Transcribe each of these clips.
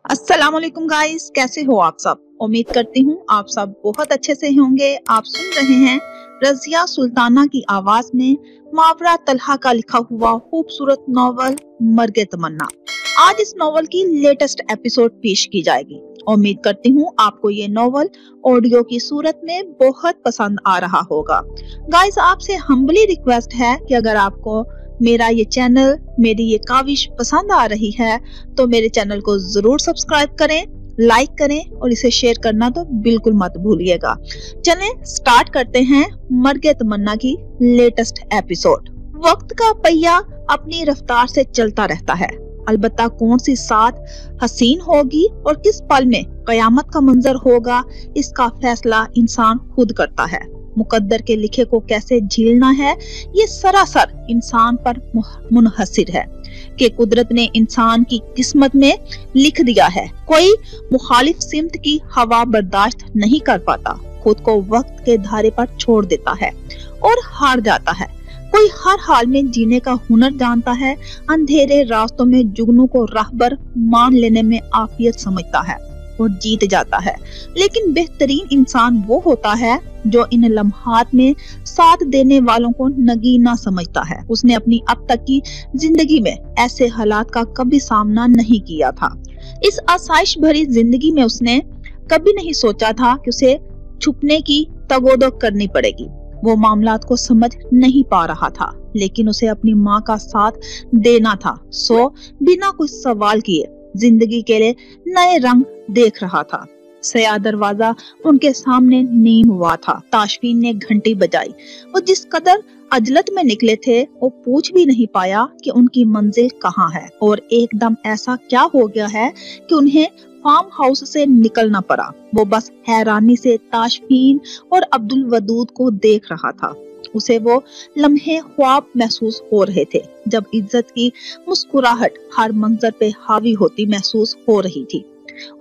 अस्सलाम वालेकुम गाइस, कैसे हो आप सब। उम्मीद करती हूँ आप सब बहुत अच्छे से होंगे। आप सुन रहे हैं रजिया सुल्ताना की आवाज में मावरा तलहा का लिखा हुआ खूबसूरत नॉवल मर्गे तमन्ना। आज इस नॉवल की लेटेस्ट एपिसोड पेश की जाएगी। उम्मीद करती हूँ आपको ये नॉवल ऑडियो की सूरत में बहुत पसंद आ रहा होगा। गाइस, आपसे हम्बली रिक्वेस्ट है कि अगर आपको मेरा ये चैनल, मेरी ये काविश पसंद आ रही है तो मेरे चैनल को जरूर सब्सक्राइब करें, लाइक करें और इसे शेयर करना तो बिल्कुल मत भूलिएगा। चलें स्टार्ट करते हैं मर्गे तमन्ना की लेटेस्ट एपिसोड। वक्त का पहिया अपनी रफ्तार से चलता रहता है, अलबत्ता कौन सी साथ हसीन होगी और किस पल में कयामत का मंजर होगा, इसका फैसला इंसान खुद करता है। मुकद्दर के लिखे को कैसे झीलना है ये सरासर इंसान पर मुनहसिर है कि कुदरत ने इंसान की किस्मत में लिख दिया है। कोई मुखालिफ सिमत की हवा बर्दाश्त नहीं कर पाता, खुद को वक्त के धारे पर छोड़ देता है और हार जाता है। कोई हर हाल में जीने का हुनर जानता है, अंधेरे रास्तों में जुगनू को राहबर मान लेने में आफियत समझता है और जीत जाता है। लेकिन बेहतरीन इंसान वो होता है जो इन लम्हात में साथ देने वालों को नगीना समझता है। उसने अपनी अब तक की जिंदगी में ऐसे हालात का कभी सामना नहीं किया था। इस आसाइश भरी जिंदगी में उसने कभी नहीं सोचा था कि उसे छुपने की तगोदो करनी पड़ेगी। वो मामलात को समझ नहीं पा रहा था, लेकिन उसे अपनी माँ का साथ देना था। सो बिना कुछ सवाल किए जिंदगी के लिए नए रंग देख रहा था। सया दरवाजा उनके सामने नीम हुआ था। ताशफीन ने घंटी बजाई। वो जिस कदर अजलत में निकले थे वो पूछ भी नहीं पाया कि उनकी मंजिल कहाँ है और एकदम ऐसा क्या हो गया है कि उन्हें फार्म हाउस से निकलना पड़ा। वो बस हैरानी से ताशफीन और अब्दुल वदूद को देख रहा था। उसे वो लम्हे ख्वाब महसूस हो रहे थे जब इज्जत की मुस्कुराहट हर मंजर पे हावी होती महसूस हो रही थी।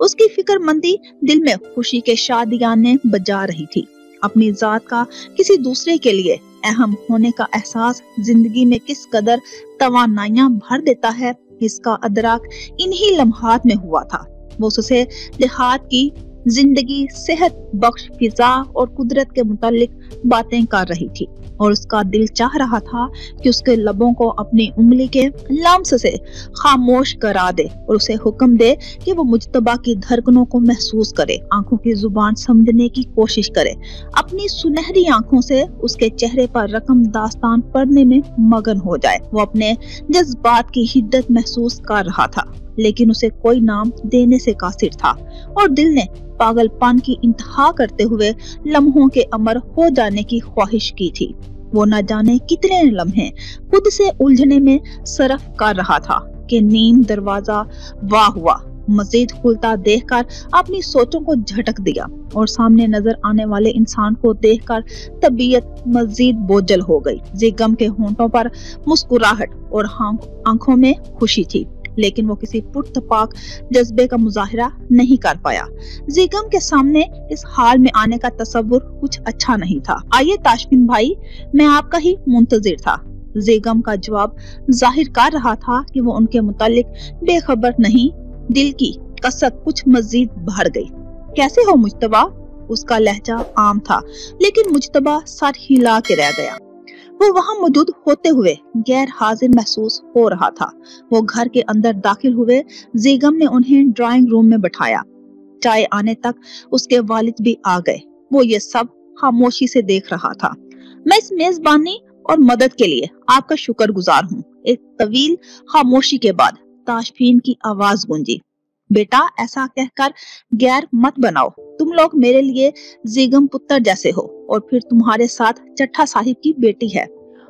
उसकी फिक्रमंदी दिल में खुशी के शादियाने बजा रही थी। अपनी जात का किसी दूसरे के लिए अहम होने का एहसास जिंदगी में किस कदर तवानाइयां भर देता है, इसका अदराक इन्हीं लम्हात में हुआ था। वो उससे देहात की जिंदगी, सेहत बख्श फिजा और कुदरत के मुतालिक बातें कर रही थी और उसका दिल चाह रहा था कि उसके लबों को अपनी उंगली के लम्स से खामोश करा दे और उसे हुक्म दे कि वो मुज्तबा की धड़कनों को महसूस करे, आंखों की जुबान समझने की कोशिश करे, अपनी सुनहरी आंखों से उसके चेहरे पर रकम दास्तान पढ़ने में मगन हो जाए। वो अपने जज्बात की हिद्दत महसूस कर रहा था, लेकिन उसे कोई नाम देने से कासिर था और दिल ने पागलपन की इंतहा करते हुए लम्हों के अमर हो जाने की ख्वाहिश की थी। वो न जाने कितने लम्हे खुद से उलझने में सरफ कर रहा था कि नीम दरवाजा वाह हुआ मजीद खुलता देखकर अपनी सोचों को झटक दिया और सामने नजर आने वाले इंसान को देखकर तबीयत मजीद बोझल हो गई। जिगम के होंठों पर मुस्कुराहट और आंखों में खुशी थी, लेकिन वो किसी पुरतपाक जज्बे का मुजाहिरा नहीं कर पाया। जिगम के सामने इस हाल में आने का तसव्वुर कुछ अच्छा नहीं था। आइए ताशफीन भाई, मैं आपका ही मुंतजिर था। जिगम का जवाब जाहिर कर रहा था कि वो उनके मुतालिक बेखबर नहीं। दिल की कसक कुछ मजीद बढ़ गई। कैसे हो मुज्तबा? उसका लहजा आम था, लेकिन मुज्तबा सर हिला के रह गया। वो वहां मौजूद होते हुए गैर हाजिर महसूस हो रहा था। वो घर के अंदर दाखिल हुए। जिगम ने उन्हें ड्राइंग रूम में बैठाया। चाय आने तक उसके वालिद भी आ गए। वो ये सब खामोशी से देख रहा था। मैं इस मेजबानी और मदद के लिए आपका शुक्रगुजार हूँ। एक तवील खामोशी के बाद ताशफीन की आवाज गूंजी। बेटा, ऐसा कहकर गैर मत बनाओ। तुम लोग मेरे लिए जिगम पुत्र जैसे हो और फिर तुम्हारे साथ चट्ठा साहिब की बेटी है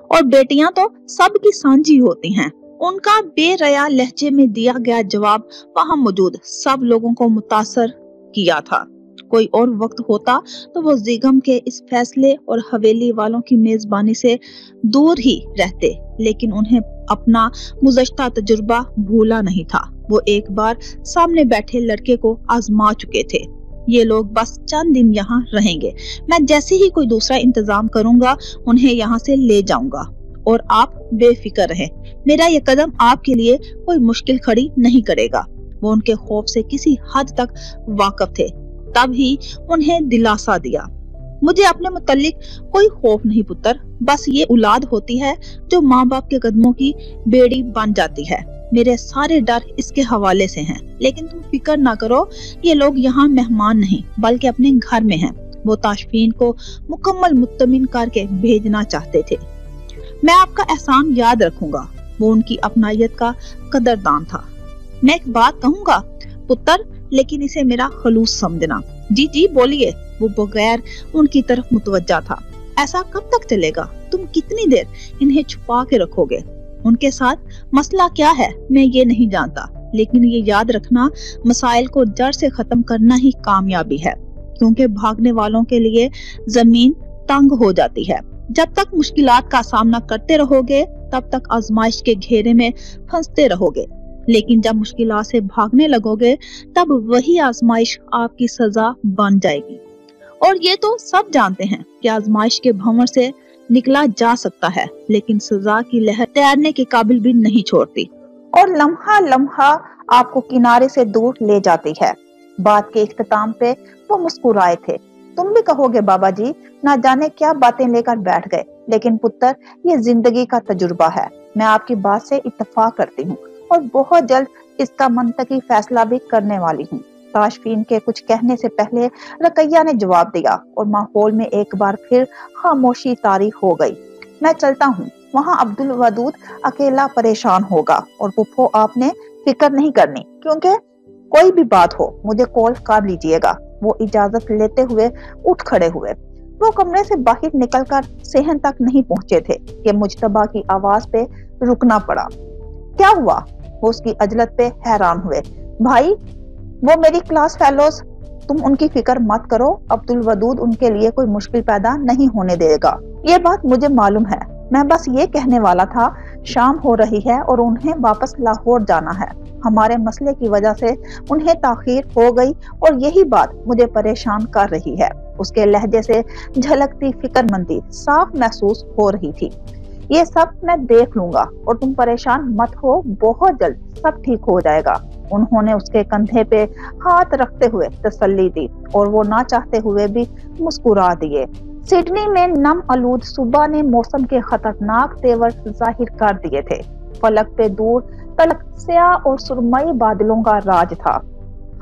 और बेटियां तो सबकी सांझी होती हैं। उनका बेरया लहजे में दिया गया जवाब वहां मौजूद सब लोगों को मुतासर किया था। कोई और वक्त होता तो वो जिगम के इस फैसले और हवेली वालों की मेजबानी से दूर ही रहते, लेकिन उन्हें अपना गुज़श्ता तजुर्बा भूला नहीं था। वो एक बार सामने बैठे लड़के को आजमा चुके थे। ये लोग बस चंद दिन यहाँ रहेंगे। मैं जैसे ही कोई दूसरा इंतजाम करूंगा उन्हें यहाँ से ले जाऊंगा और आप बेफिक्र रहें। मेरा ये कदम आपके लिए कोई मुश्किल खड़ी नहीं करेगा। वो उनके खौफ से किसी हद तक वाकिफ थे, तब ही उन्हें दिलासा दिया। मुझे अपने मुतल्लिक कोई खौफ नहीं पुत्र, बस ये औलाद होती है जो माँ बाप के कदमों की बेड़ी बन जाती है। मेरे सारे डर इसके हवाले से हैं, लेकिन तुम फिक्र ना करो, ये लोग यहाँ मेहमान नहीं बल्कि अपने घर में हैं। वो ताशफीन को मुकम्मल मुत्तमिन करके भेजना चाहते थे। मैं आपका एहसान याद रखूंगा। वो उनकी अपनायत का कदरदान था। मैं एक बात कहूंगा पुत्र, लेकिन इसे मेरा खलूस समझना। जी जी बोलिए। वो बगैर उनकी तरफ मुतवज्जा था। ऐसा कब तक चलेगा? तुम कितनी देर इन्हें छुपा के रखोगे? उनके साथ मसला क्या है मैं ये नहीं जानता, लेकिन ये याद रखना, मसाइल को जड़ से खत्म करना ही कामयाबी है, क्योंकि भागने वालों के लिए जमीन तंग हो जाती है। जब तक मुश्किलात का सामना करते रहोगे तब तक आजमाइश के घेरे में फंसते रहोगे, लेकिन जब मुश्किलात से भागने लगोगे तब वही आजमाइश आपकी सजा बन जाएगी। और ये तो सब जानते हैं कि आजमाइश के भंवर से निकला जा सकता है, लेकिन सजा की लहर तैरने के काबिल भी नहीं छोड़ती और लम्हा लम्हा आपको किनारे से दूर ले जाती है। बात के इख्तिताम पे वो मुस्कुराए थे। तुम भी कहोगे बाबा जी ना जाने क्या बातें लेकर बैठ गए, लेकिन पुत्र ये जिंदगी का तजुर्बा है। मैं आपकी बात से इत्तफाक करती हूँ और बहुत जल्द इसका मंतकी फैसला भी करने वाली हूँ। ताशफीन के कुछ कहने से पहले रकैया ने जवाब दिया और माहौल में एक बार फिर खामोशी तारी हो गई। मैं चलता हूँ, वहाँ अब्दुल वदूद अकेला परेशान होगा और पुप्पो आपने फिक्र नहीं करनी, क्योंकि कोई भी बात हो मुझे कॉल कर लीजिएगा। वो इजाजत लेते हुए उठ खड़े हुए। वो कमरे से बाहर निकलकर सेहन तक नहीं पहुंचे थे कि मुजतबा की आवाज पे रुकना पड़ा। क्या हुआ? वो उसकी अजलत पे हैरान हुए। भाई वो मेरी क्लास फेलोज, तुम उनकी फिक्र मत करो, अब्दुल वदूद उनके लिए कोई मुश्किल पैदा नहीं होने देगा। ये बात मुझे मालूम है, मैं बस ये कहने वाला था शाम हो रही है और उन्हें वापस लाहौर जाना है। हमारे मसले की वजह से उन्हें ताखीर हो गई और यही बात मुझे परेशान कर रही है। उसके लहजे से झलकती फिक्रमंदी साफ महसूस हो रही थी। ये सब मैं देख लूंगा और तुम परेशान मत हो, बहुत जल्द सब ठीक हो जाएगा। उन्होंने उसके कंधे पे हाथ रखते हुए तसल्ली दी और वो ना चाहते हुए भी मुस्कुरा दिए। सिडनी में नम आलूद सुबह ने मौसम के खतरनाक तेवर जाहिर कर दिए थे। फलक पे दूर तलक स्याह और सुरमई बादलों का राज था।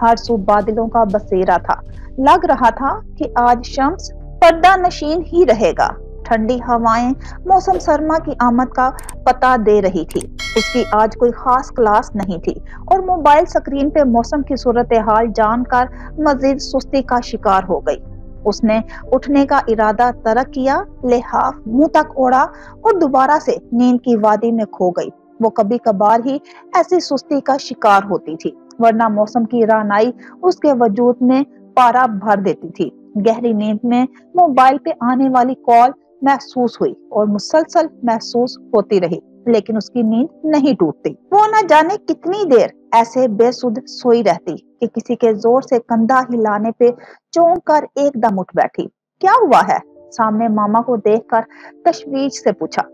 हर सू बादलों का बसेरा था। लग रहा था कि आज शम्स पर्दा नशीन ही रहेगा। ठंडी हवाएं मौसम सरमा की आमद का पता दे रही थी। उसकी आज कोई खास क्लास नहीं थी और मोबाइल स्क्रीन पे मौसम की सूरत हाल जानकर मजीद सुस्ती का शिकार हो गई। उसने उठने का इरादा तर्क किया, लिहाफ मुंह तक ओढ़ा और दोबारा से नींद की वादी में खो गई। वो कभी कभार ही ऐसी सुस्ती का शिकार होती थी, वरना मौसम की रानाई उसके वजूद में पारा भर देती थी। गहरी नींद में मोबाइल पे आने वाली कॉल महसूस हुई और मुसलसल महसूस होती रही, लेकिन उसकी नींद नहीं टूटती। वो न जाने कितनी देर ऐसे बेसुध सोई रहती कि किसी के जोर से कंधा हिलाने पे चौंक कर एकदम उठ बैठी। क्या हुआ है? सामने मामा को देखकर तशवीश से पूछा।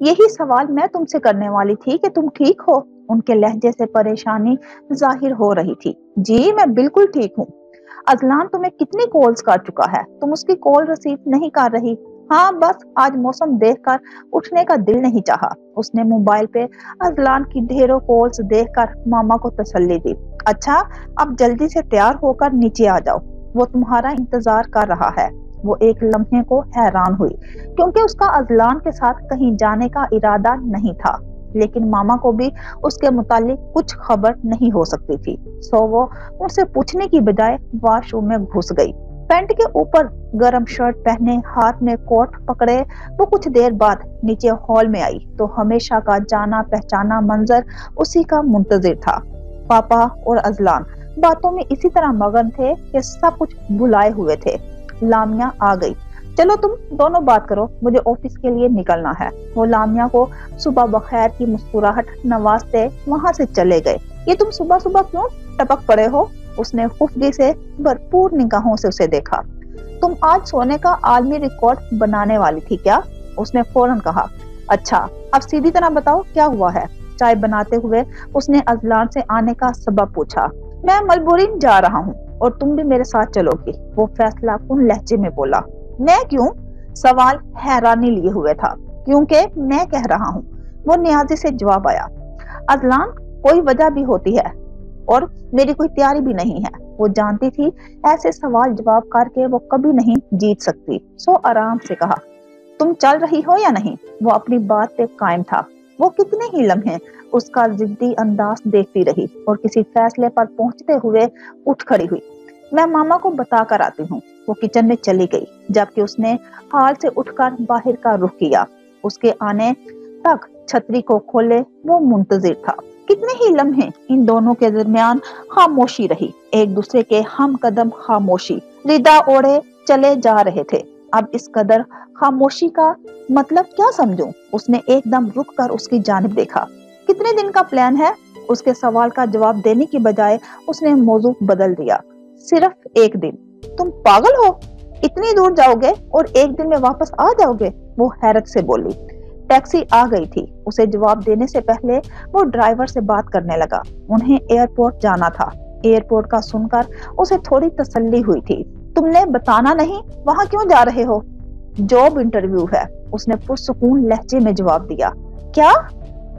यही सवाल मैं तुमसे करने वाली थी कि तुम ठीक हो? उनके लहजे से परेशानी जाहिर हो रही थी। जी मैं बिल्कुल ठीक हूँ। अजलान तुम्हें कितनी कॉल्स कर चुका है, तुम उसकी कॉल रिसीव नहीं कर रही? हाँ बस आज मौसम देखकर उठने का दिल नहीं चाहा। उसने मोबाइल पे अजलान की ढेरों कॉल्स देखकर मामा को तसल्ली दी। अच्छा अब जल्दी से तैयार होकर नीचे आ जाओ, वो तुम्हारा इंतजार कर रहा है। वो एक लम्हे को हैरान हुई, क्योंकि उसका अजलान के साथ कहीं जाने का इरादा नहीं था, लेकिन मामा को भी उसके मुतालिक कुछ खबर नहीं हो सकती थी। सो वो उनसे पूछने की बजाय वॉशरूम में घुस गई। पैंट के ऊपर गरम शर्ट पहने, हाथ में कोट पकड़े वो कुछ देर बाद नीचे हॉल में आई तो हमेशा का जाना पहचाना मंजर उसी का मुंतजिर था। पापा और अजलान बातों में इसी तरह मगन थे कि सब कुछ भुलाए हुए थे। लामिया आ गई। चलो तुम दोनों बात करो, मुझे ऑफिस के लिए निकलना है। वो लामिया को सुबह बखैर की मुस्कुराहट नवाजते वहां से चले गए। ये तुम सुबह सुबह क्यों टपक पड़े हो? उसने खुफगी से भरपूर निगाहों से उसे देखा। तुम आज सोने का आलमी रिकॉर्ड बनाने वाली थी क्या? उसने फौरन कहा। अच्छा अब सीधी तरह बताओ क्या हुआ है? चाय बनाते हुए उसने अजलान से आने का सबब पूछा। मैं मलबोरीन जा रहा हूँ और तुम भी मेरे साथ चलोगी, वो फैसला कुन लहजे में बोला। मैं क्यों? सवाल हैरानी लिए हुए था। क्योंकि मैं कह रहा हूँ, वो नियाजी से जवाब आया। अजलान, कोई वजह भी होती है और मेरी कोई तैयारी भी नहीं है। वो जानती थी ऐसे सवाल जवाब करके वो कभी नहीं जीत सकती, सो आराम से कहा, तुम चल रही हो या नहीं? वो अपनी बात पे कायम था। वो कितने ही लम्हे उसका जिद्दी अंदाज देखती रही और किसी फैसले पर पहुंचते हुए उठ खड़ी हुई। मैं मामा को बता कर आती हूँ। वो किचन में चली गई, जबकि उसने हाल से उठकर बाहर का रुख किया। उसके आने तक छतरी को खोले वो मुंतजिर था। कितने ही लम्हे इन दोनों के दरमियान खामोशी रही, एक दूसरे के हम कदम खामोशी रिदा ओढ़े चले जा रहे थे। अब इस कदर खामोशी का मतलब क्या समझूं? उसने एकदम रुक कर उसकी जानिब देखा। कितने दिन का प्लान है? उसके सवाल का जवाब देने की बजाय उसने मौजू बदल दिया। सिर्फ एक दिन। तुम पागल हो? इतनी दूर जाओगे और एक दिन में वापस आ जाओगे? वो हैरत से बोली। टैक्सी आ गई थी। उसे जवाब देने से पहले वो ड्राइवर से बात करने लगा। उन्हें एयरपोर्ट जाना था। एयरपोर्ट का सुनकर उसे थोड़ी तसल्ली हुई थी। तुमने बताना नहीं, वहां क्यों जा रहे हो? जॉब इंटरव्यू है, उसने पुरसुकून लहजे में जवाब दिया। क्या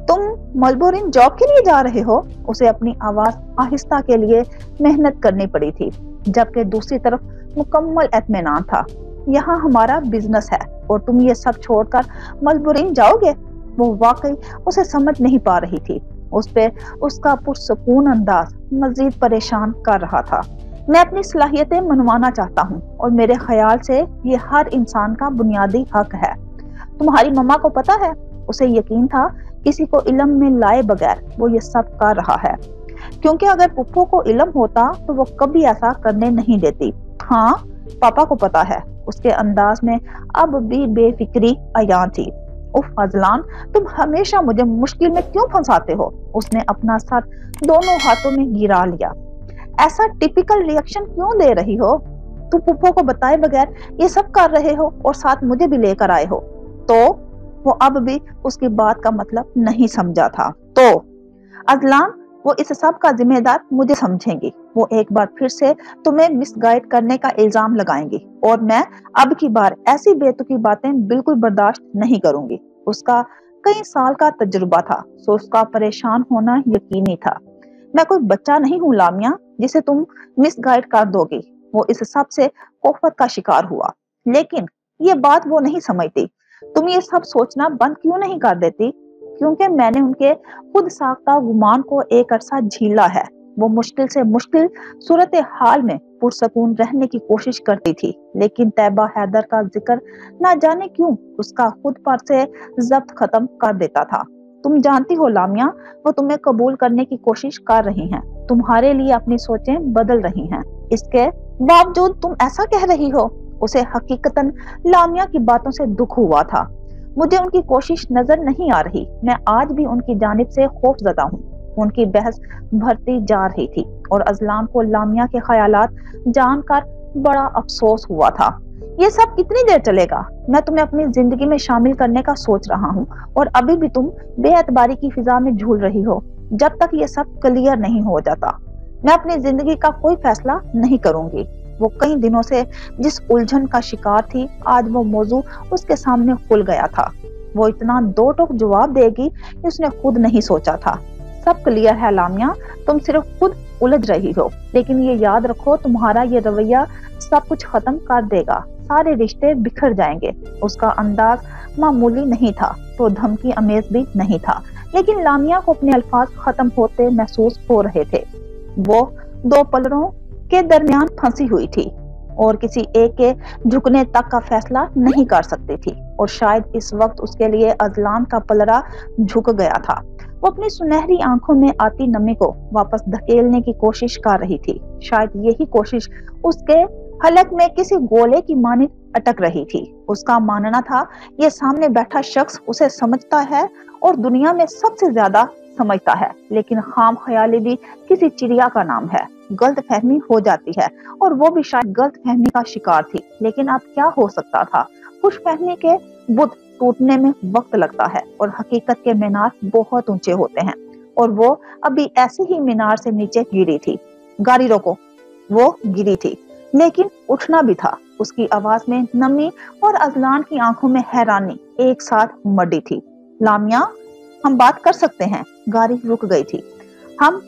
तुम मलबोरीन जॉब के लिए जा रहे हो? उसे अपनी आवाज आहिस्ता के लिए मेहनत करनी पड़ी थी, जबकि दूसरी तरफ मुकम्मल इत्मीनान था। यहाँ हमारा बिजनेस है और तुम ये सब छोड़कर मलबोरीन जाओगे? वो वाकई उसे समझ नहीं पा रही थी। उस पे उसका पुरसुकून अंदाज मजीद परेशान कर रहा था। मैं अपनी सलाहियतें मनवाना चाहता हूँ और मेरे ख्याल से ये हर इंसान का बुनियादी हक है। तुम्हारी मम्मा को पता है? उसे यकीन था किसी को इल्म में लाए बगैर वो ये सब कर रहा है, क्योंकि अगर पुप्पो को इल्म होता तो वो कभी ऐसा करने नहीं देती। हाँ, पापा को पता है। उसके अंदाज में अब भी बेफिक्री अयां थी। उफ अजलान, तुम हमेशा मुझे मुश्किल में क्यों फंसाते हो? उसने अपना सर दोनों हाथों में गिरा लिया। ऐसा टिपिकल रिएक्शन क्यों दे रही हो? तुम पुप्पो को बताए बगैर ये सब कर रहे हो और साथ मुझे भी लेकर आए हो। तो वो अब भी उसकी बात का मतलब नहीं समझा था। तो अजलान, वो इस सब का जिम्मेदार मुझे समझेंगी। वो एक बार फिर से तुम्हें मिसगाइड करने का इल्जाम लगाएंगी और मैं अब की बार ऐसी बेतुकी बातें बिल्कुल बर्दाश्त नहीं करूंगी। उसका कई साल का तजुर्बा था, सो उसका परेशान होना यकीनी था। मैं कोई बच्चा नहीं हूँ लामिया, जिसे तुम मिसगाइड कर दोगी। वो इस सब से कोफत का शिकार हुआ, लेकिन ये बात वो नहीं समझती। तुम ये सब सोचना बंद क्यों नहीं कर देती? क्योंकि मैंने उनके खुद साख्ता गुमान को एक अरसा झीला है। वो मुश्किल से मुश्किल सूरत हाल में पुरसकून रहने की कोशिश करती थी, लेकिन तैबा हैदर का जिक्र ना जाने क्यों उसका खुद पर से जब्त खत्म कर देता था। तुम जानती हो लामिया, वो तुम्हें कबूल करने की कोशिश कर रही हैं, तुम्हारे लिए अपनी सोचें बदल रही हैं। इसके बावजूद तुम ऐसा कह रही हो? उसे हकीकतन लामिया की बातों से दुख हुआ था। मुझे उनकी कोशिश नजर नहीं आ रही। मैं आज भी उनकी जानिब से खौफजदा हूँ। उनकी बहस भरती जा रही थी और अजलान को लामिया के ख्यालात जानकर बड़ा अफसोस हुआ था। ये सब कितनी देर चलेगा? मैं तुम्हें अपनी जिंदगी में शामिल करने का सोच रहा हूँ और अभी भी तुम बेएतबारी की फिजा में झूल रही हो। जब तक ये सब क्लियर नहीं हो जाता, मैं अपनी जिंदगी का कोई फैसला नहीं करूंगी। वो कई दिनों से जिस उलझन का शिकार थी, आज वो मौजू उसके सामने खुल गया था। वो इतना दो टोक जवाब देगी कि उसने खुद नहीं सोचा था। सब क्लियर है लामिया, तुम सिर्फ खुद उलझ रही हो, लेकिन ये याद रखो तुम्हारा ये रवैया सब कुछ खत्म कर देगा। सारे रिश्ते बिखर जाएंगे। उसका अंदाज मामूली नहीं था तो धमकी अमेज भी नहीं था, लेकिन लामिया को अपने अल्फाज खत्म होते महसूस हो रहे थे। वो दो पलड़ों के दरमियान फंसी हुई थी और किसी एक के झुकने तक का फैसला नहीं कर सकती थी, और शायद इस वक्त उसके लिए अजलान का पलड़ा झुक गया था। वो अपनी सुनहरी आंखों में आती नमी को वापस धकेलने की कोशिश कर रही थी। शायद यही कोशिश उसके हलक में किसी गोले की मानिंद अटक रही थी। उसका मानना था ये सामने बैठा शख्स उसे समझता है और दुनिया में सबसे ज्यादा समझता है, लेकिन खाम ख्याली भी किसी चिड़िया का नाम है। गलत फहमी हो जाती है और वो भी शायद गलत फहमी का शिकार थी, लेकिन अब क्या हो सकता था? खुश फहमी के बुत टूटने में वक्त लगता है और हकीकत के मीनार बहुत ऊंचे होते हैं, और वो अभी ऐसे ही मीनार से नीचे गिरी थी। गाड़ी रोको। वो गिरी थी, लेकिन उठना भी था। उसकी आवाज में नमी और अजलान की आंखों में हैरानी एक साथ मड़ी थी। लामिया, हम बात कर सकते हैं। गाड़ी रुक गई थी। हम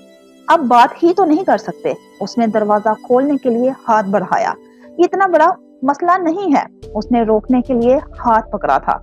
अब बात ही तो नहीं कर सकते। उसने दरवाजा खोलने के लिए हाथ बढ़ाया। इतना बड़ा मसला नहीं है। उसने रोकने के लिए हाथ पकड़ा था।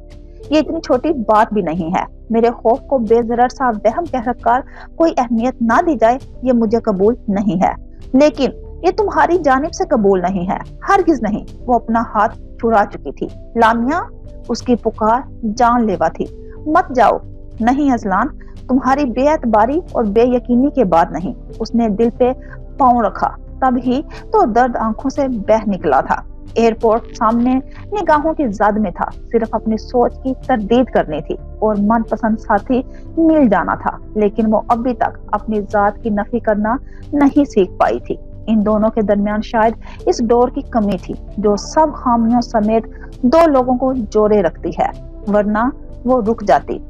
ये इतनी छोटी बात भी नहीं है। मेरे खौफ को बेजरर सा वहम कहकर कोई अहमियत ना दी जाए, ये मुझे कबूल नहीं है। लेकिन ये तुम्हारी जानिब से कबूल नहीं है, हरगिज नहीं। वो अपना हाथ छुड़ा चुकी थी। लामिया, उसकी पुकार जानलेवा थी। मत जाओ। नहीं अजलान, तुम्हारी बेअतबारी और बेयकीनी के बाद नहीं। उसने दिल पे पांव रखा, तब ही तो दर्द आंखों से बह निकला था। एयरपोर्ट सामने निगाहों की जद में था। सिर्फ अपनी सोच की तरदीद करनी थी और मनपसंद साथी मिल जाना था, लेकिन वो अभी तक अपनी जात की नफी करना नहीं सीख पाई थी। इन दोनों के दरमियान शायद इस डोर की कमी थी जो सब खामियों समेत दो लोगों को जोड़े रखती है, वरना वो रुक जाती।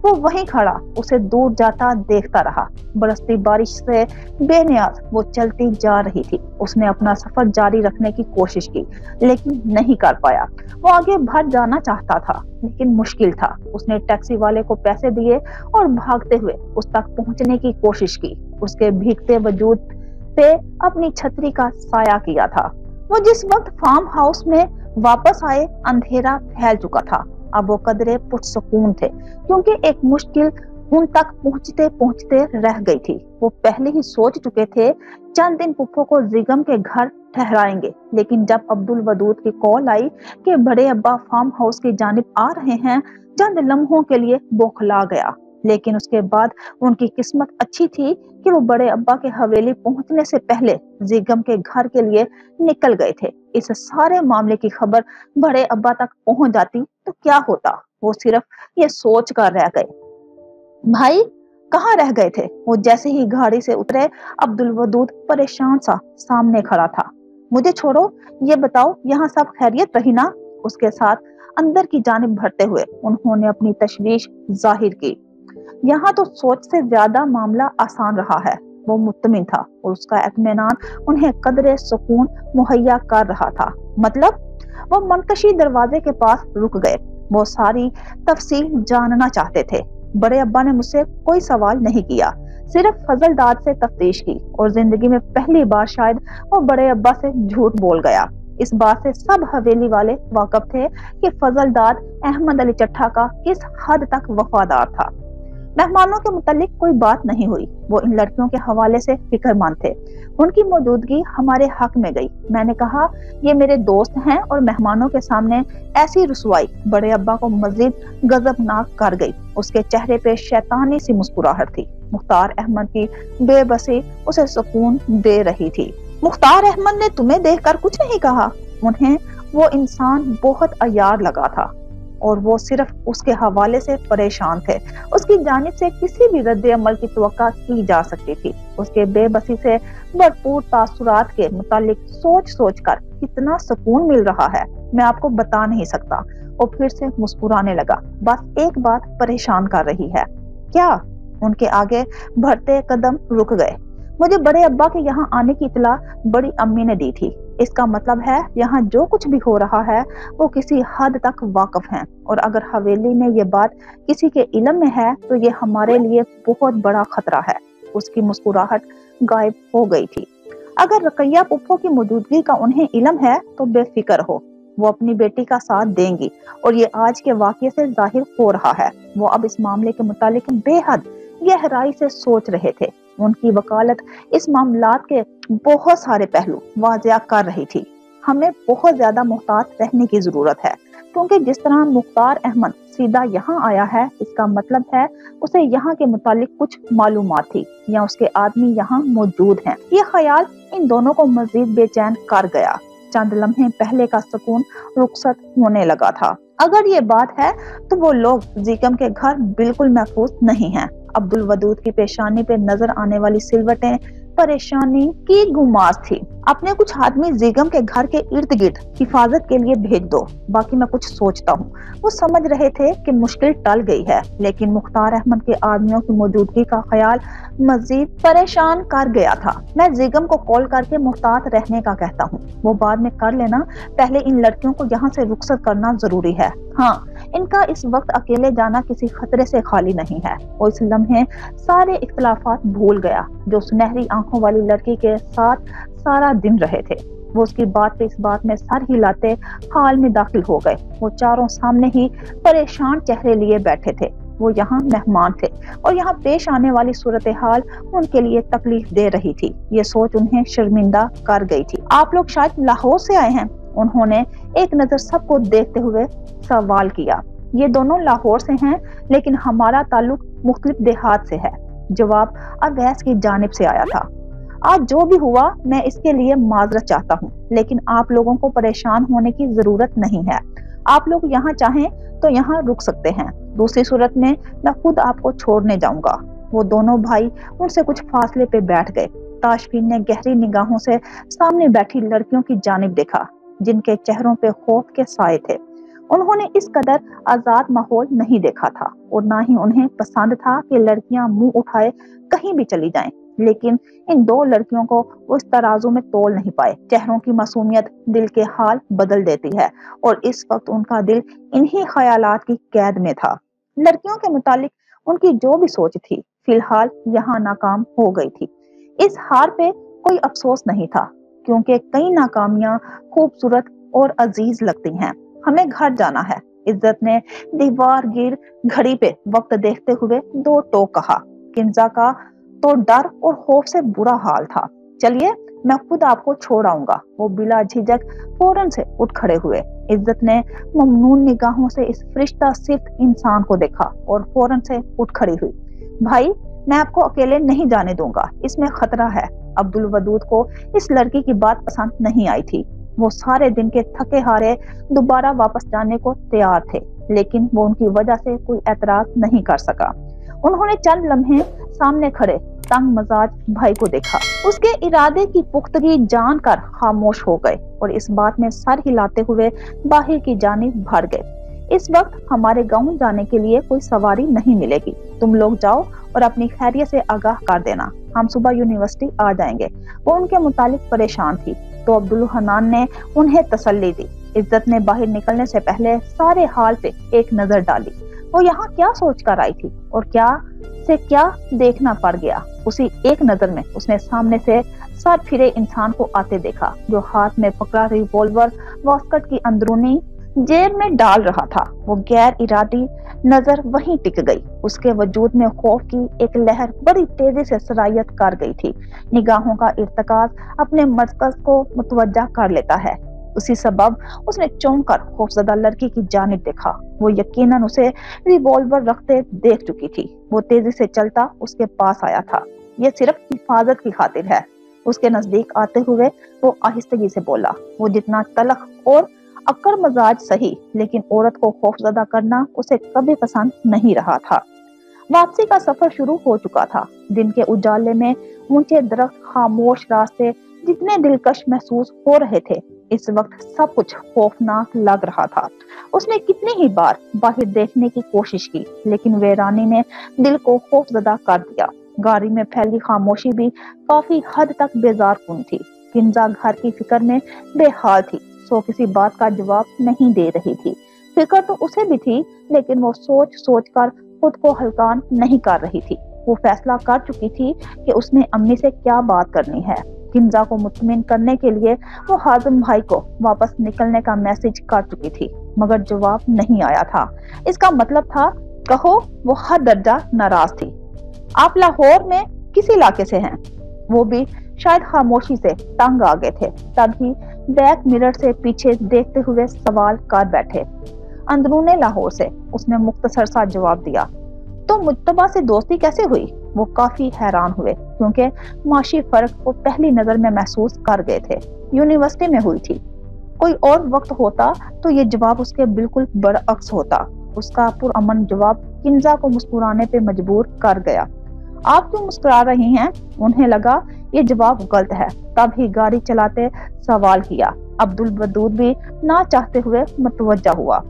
वो वहीं खड़ा उसे दूर जाता देखता रहा। बरसती बारिश से बेनियाज वो चलती जा रही थी। उसने अपना सफर जारी रखने की कोशिश की, लेकिन नहीं कर पाया। वो आगे बढ़ जाना चाहता था, लेकिन मुश्किल था। उसने टैक्सी वाले को पैसे दिए और भागते हुए उस तक पहुंचने की कोशिश की। उसके भीगते वजूद पे अपनी छतरी का साया किया था। वो जिस वक्त फार्म हाउस में वापस आए, अंधेरा फैल चुका था। अब वो कदरे पुरसुकून थे, क्योंकि एक मुश्किल उन तक पहुंचते पहुंचते रह गई थी। वो पहले ही सोच चुके थे चंद दिन पुप्पो को जिगम के घर ठहराएंगे, लेकिन जब अब्दुल वदूद की कॉल आई कि बड़े अब्बा फार्म हाउस की जानिब आ रहे हैं, चंद लम्हों के लिए बौखला गया। लेकिन उसके बाद उनकी किस्मत अच्छी थी कि वो बड़े अब्बा के हवेली पहुंचने से पहले जिगम के घर के लिए निकल गए थे। इस सारे मामले की खबर बड़े अब्बा तक पहुंच जाती तो क्या होता। वो सिर्फ ये सोच कर रह गए। भाई कहाँ रह गए थे? वो जैसे ही गाड़ी से उतरे, अब्दुल वदूद परेशान सा सामने खड़ा था। मुझे छोड़ो, ये बताओ यहाँ सब खैरियत रही ना? उसके साथ अंदर की जानिब बढ़ते हुए उन्होंने अपनी तशवीश जाहिर की। यहाँ तो सोच से ज्यादा मामला आसान रहा है। वो मुत्तमिन था और उसका इत्मीनान उन्हें कदरे सुकून मुहैया कर रहा था। मतलब? वो मनकशी दरवाजे के पास रुक गए। वो सारी तफसील जानना चाहते थे। बड़े अब्बा ने मुझसे कोई सवाल नहीं किया, सिर्फ फजलदाद से तफ्तीश की, और जिंदगी में पहली बार शायद वो बड़े अब्बा से झूठ बोल गया। इस बात से सब हवेली वाले वाकिफ थे कि फजलदाद अहमद अली चट्ठा का किस हद तक वफादार था। मेहमानों के मुतालिक कोई बात नहीं हुई। वो इन लड़कियों के हवाले से फिक्रमंद थे। उनकी मौजूदगी हमारे हक में गई। मैंने कहा, ये मेरे दोस्त हैं, और मेहमानों के सामने ऐसी रुसवाई बड़े अब्बा को मजीद गजबनाक कर गई। उसके चेहरे पे शैतानी सी मुस्कुराहट थी। मुख्तार अहमद की बेबसी उसे सुकून दे रही थी। मुख्तार अहमद ने तुम्हें देखकर कुछ नहीं कहा? उन्हें वो इंसान बहुत अयार लगा था और वो सिर्फ उसके हवाले से परेशान थे। उसकी जानिब से किसी भी रद्द अमल की तवक्का की जा सकती थी। उसके बेबसी से भरपूर तासुरात के मुतालिक सोच सोच कर कितना सुकून मिल रहा है, मैं आपको बता नहीं सकता। वो फिर से मुस्कुराने लगा। बस एक बात परेशान कर रही है। क्या? उनके आगे बढ़ते कदम रुक गए। मुझे बड़े अब्बा के यहाँ आने की इतला बड़ी अम्मी ने दी थी। इसका मतलब है यहाँ जो कुछ भी हो रहा है वो किसी हद तक वाकिफ हैं, और अगर हवेली में ये बात किसी के इल्म में है तो ये हमारे लिए बहुत बड़ा खतरा है। उसकी मुस्कुराहट गायब हो गई थी। अगर रकैया पुप्पो की मौजूदगी का उन्हें इल्म है तो बेफिक्र हो, वो अपनी बेटी का साथ देंगी, और ये आज के वाक़ये से जाहिर हो रहा है। वो अब इस मामले के मुतालिक बेहद गहराई से सोच रहे थे। उनकी वकालत इस मामलात के बहुत सारे पहलू वाज़िया कर रही थी। हमें बहुत ज्यादा मुहतात रहने की जरूरत है, क्योंकि जिस तरह मुख्तार अहमद सीधा यहाँ आया है, इसका मतलब है उसे यहाँ के मुतालिक कुछ मालूमात थी, या उसके आदमी यहाँ मौजूद हैं। ये ख्याल इन दोनों को मजीद बेचैन कर गया। चंद लम्हे पहले का सुकून रुखसत होने लगा था। अगर ये बात है तो वो लोग जिगम के घर बिल्कुल महफूज नहीं हैं। अब्दुल वदूद की पेशानी पे नजर आने वाली सिलवटें परेशानी की गुमास थी। अपने कुछ आदमी ज़ीगम के घर के इर्द गिर्द हिफाजत के लिए भेज दो, बाकी मैं कुछ सोचता हूँ। वो समझ रहे थे कि मुश्किल टल गई है, लेकिन मुख्तार अहमद के आदमियों की मौजूदगी का ख्याल मजीद परेशान कर गया था। मैं ज़ीगम को कॉल करके मुहतात रहने का कहता हूँ, वो बाद में कर लेना, पहले इन लड़कियों को यहाँ से रुखसत करना जरूरी है। हाँ, इनका इस वक्त अकेले जाना किसी खतरे से खाली नहीं है। वो इस लम्हे सारे इख्तिलाफात भूल गया जो सुनहरी आंखों वाली लड़की के साथ सारा दिन रहे थे। वो उसकी बात पे इस बात में सर हिलाते हाल में दाखिल हो गए। वो चारों सामने ही परेशान चेहरे लिए बैठे थे। वो यहाँ मेहमान थे और यहाँ पेश आने वाली सूरत हाल उनके लिए तकलीफ दे रही थी। ये सोच उन्हें शर्मिंदा कर गई थी। आप लोग शायद लाहौर से आए हैं? उन्होंने एक नजर सबको देखते हुए सवाल किया। ये दोनों लाहौर से हैं, लेकिन हमारा ताल्लुक मुख्तलिफ देहात से है। जवाब अवैस की जानिब से आया था। आज जो भी हुआ मैं इसके लिए माजरत चाहता हूँ, लेकिन आप लोगों को परेशान होने की जरूरत नहीं है। आप लोग यहाँ चाहें तो यहाँ रुक सकते हैं, दूसरी सूरत में मैं खुद आपको छोड़ने जाऊंगा। वो दोनों भाई उनसे कुछ फासले पे बैठ गए। ताशफीन ने गहरी निगाहों से सामने बैठी लड़कियों की जानिब देखा, जिनके चेहरों पे खौफ के साए थे। उन्होंने इस कदर आजाद माहौल नहीं देखा था और ना ही उन्हें पसंद था कि लड़कियां मुंह उठाए कहीं भी चली जाएं। लेकिन इन दो लड़कियों को वो इस तराजू में तोल नहीं पाए। चेहरों की मासूमियत दिल के हाल बदल देती है और इस वक्त उनका दिल इन्हीं ख्यालात की कैद में था। लड़कियों के मुतालिक उनकी जो भी सोच थी फिलहाल यहाँ नाकाम हो गई थी। इस हार पे कोई अफसोस नहीं था, क्योंकि कई नाकामियां खूबसूरत और अजीज लगती हैं। हमें घर जाना है। इज्जत ने दीवार गिर घड़ी पे वक्त देखते हुए दो टोक कहा। किंजा का तो डर और खौफ से बुरा हाल था। चलिए, मैं खुद आपको छोड़ आऊंगा। वो बिला झिझक फौरन से उठ खड़े हुए। इज्जत ने ममनून निगाहों से इस फरिश्ता सिर्फ इंसान को देखा और फौरन से उठ खड़ी हुई। भाई, मैं आपको अकेले नहीं जाने दूंगा, इसमें खतरा है। अब्दुल वदूद को इस लड़की की बात पसंद नहीं आई थी। वो सारे दिन के थके हारे दोबारा वापस जाने को तैयार थे, लेकिन वो उनकी वजह से कोई एतराज नहीं कर सका। उन्होंने चंद लम्हे सामने खड़े तंग मजाज भाई को देखा। उसके इरादे की पुख्तगी जानकर खामोश हो गए और इस बात में सर हिलाते हुए बाहर की जानिब भर गए। इस वक्त हमारे गांव जाने के लिए कोई सवारी नहीं मिलेगी। तुम लोग जाओ और अपनी खैरियत से आगाह कर देना। हम सुबह यूनिवर्सिटी आ जाएंगे। वो उनके मुतालिक परेशान थी, तो अब्दुल हनान ने उन्हें तसल्ली दी। इज्जत ने बाहर निकलने से पहले सारे हाल पे एक नजर डाली। वो यहाँ क्या सोच कर आई थी और क्या देखना पड़ गया। उसी एक नजर में उसने सामने से सर फिरे इंसान को आते देखा, जो हाथ में पकड़ा रिवॉल्वर वास्कट की अंदरूनी जेब में डाल रहा था। वो गैर इरादी नजर वहीं टिक गई। उसके वजूद में खौफ की एक लहर बड़ी तेजी से सरायत कर गई थी। निगाहों का इर्तिकाज अपने मरकज को मुतवज्जा कर लेता है। उसी सबब उसने चौंक कर खौफजदा लड़की की जानिब देखा। वो यकीनन उसे रिवॉल्वर रखते देख चुकी थी। वो तेजी से चलता उसके पास आया था। ये सिर्फ हिफाजत की खातिर है। उसके नजदीक आते हुए वो आहिस्तगी से बोला। वो जितना तलख और अक्कर मजाज सही, लेकिन औरत को खौफजदा करना उसे कभी पसंद नहीं रहा था। वापसी का सफर शुरू हो चुका था। दिन के उजाले में ऊंचे दरख्त, खामोश रास्ते जितने दिलकश महसूस हो रहे थे, इस वक्त सब कुछ खौफनाक लग रहा था। उसने कितनी ही बार बाहर देखने की कोशिश की, लेकिन वीरानी ने दिल को खौफजदा कर दिया। गाड़ी में फैली खामोशी भी काफी हद तक बेजारकुन थी। किंजा घर की फिक्र में बेहाल थी, सो किसी बात का जवाब नहीं दे रही थी। फिक्र तो उसे भी थी, लेकिन वो सोच सोच कर खुद को हल्कान नहीं कर रही थी। वो फैसला कर चुकी थी कि उसने अम्मी से क्या बात करनी है। किंजा को मुतमिन करने के लिए वो हाजिम भाई को वापस निकलने का मैसेज कर चुकी थी, मगर जवाब नहीं आया था। इसका मतलब था, कहो, वो हर दर्जा नाराज थी। आप लाहौर में किस इलाके से हैं? वो भी शायद खामोशी से तंग आ गए थे, तभी बैक मिरर से पीछे देखते हुए सवाल कर बैठे। अंदरूने लाहौर से, उसने मुख्तसर सा जवाब दिया। तो मुज्तबा से दोस्ती कैसे हुई? वो काफी हैरान हुए, क्योंकि माशी फर्क को पहली नजर में महसूस कर गए थे। यूनिवर्सिटी में हुई थी। कोई और वक्त होता तो ये जवाब उसके बिल्कुल बरअक्स होता। उसका पुरअमन जवाब किंजा को मुस्कुराने पे मजबूर कर गया। आप क्यों मुस्कुरा रही हैं? उन्हें लगा ये जवाब गलत है। तब ही गाड़ी चलाते सवाल किया। अब्दुल वदूद भी ना चाहते हुए मुतवज्जा हुआ।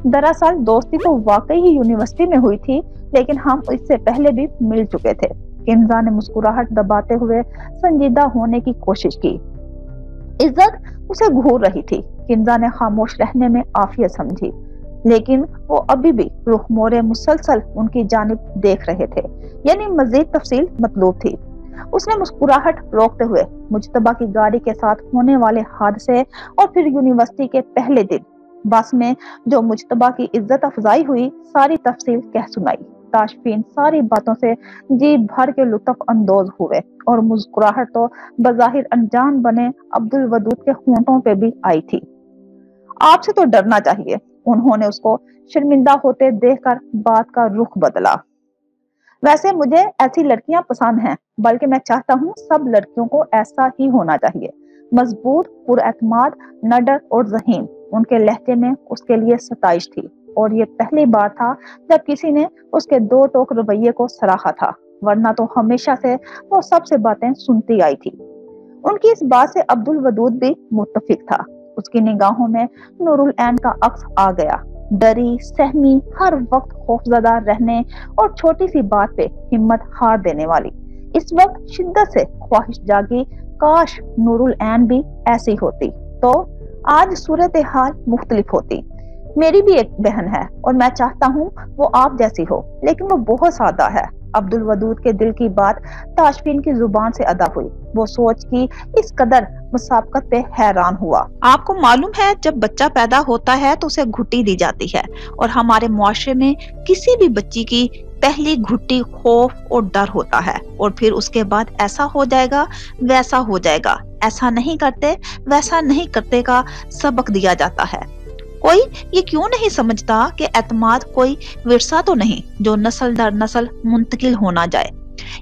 दरअसल दोस्ती तो वाकई ही यूनिवर्सिटी में हुई थी, लेकिन हम इससे पहले भी मिल चुके थे। किंजा ने मुस्कुराहट दबाते हुए संजीदा होने की कोशिश की। इज्जत उसे घूर रही थी। किंजा ने खामोश रहने में आफियत समझी, लेकिन वो अभी भी रुख मोड़े मुसलसल उनकी जानिब देख रहे थे, यानी मजीद तफसील मतलूब थी। उसने मुस्कुराहट रोकते हुए मुजतबा की गाड़ी के साथ होने वाले हादसे और फिर यूनिवर्सिटी के पहले दिन बस में जो मुजतबा की इज्जत अफजाई हुई सारी तफसील कह सुनाई। ताशफीन सारी बातों से जी भर के लुत्फ अंदोज हुए और मुस्कुराहट तो बज़ाहिर अनजान बने अब्दुल वदूद के होंठों पे भी आई थी। आपसे तो डरना चाहिए। उन्होंने उसको शर्मिंदा होते देखकर बात का रुख बदला। वैसे मुझे ऐसी लड़कियां पसंद हैं, बल्कि मैं चाहता हूँ सब लड़कियों को ऐसा ही होना चाहिए। मजबूत, पुरएतमाद, निडर और ज़हीन। उनके लहजे में उसके लिए सताइश थी, और ये पहली बार था जब किसी ने उसके दो टोक रवैये को सराहा था, वरना तो हमेशा से वो सबसे बातें सुनती आई थी। उनकी इस बात से अब्दुल वदूद भी मुत्तफिक था। उसकी निगाहों में नूरुल ऐन का अक्स आ गया। डरी, सहमी, हर वक्त खौफजदा रहने और छोटी सी बात पे हिम्मत हार देने वाली। इस वक्त शिद्दत से ख्वाहिश जागी, काश नूरुल ऐन भी ऐसी होती तो आज सूरत हाल मुख्तलिफ होती। मेरी भी एक बहन है और मैं चाहता हूँ वो आप जैसी हो, लेकिन वो बहुत सादा है। अब्दुल वदूद के दिल की बात ताशफीन की जुबान से अदा हुई। वो सोच की इस कदर मुसाबकत पे हैरान हुआ। आपको मालूम है, जब बच्चा पैदा होता है तो उसे घुट्टी दी जाती है, और हमारे मुआशरे में किसी भी बच्ची की पहली घुट्टी खौफ और डर होता है, और फिर उसके बाद ऐसा हो जाएगा वैसा हो जाएगा, ऐसा नहीं करते वैसा नहीं करते का सबक दिया जाता है। कोई ये क्यों नहीं समझता कि एतमाद कोई विरसा तो नहीं जो नस्ल दर नस्ल मुंतकिल होना जाए।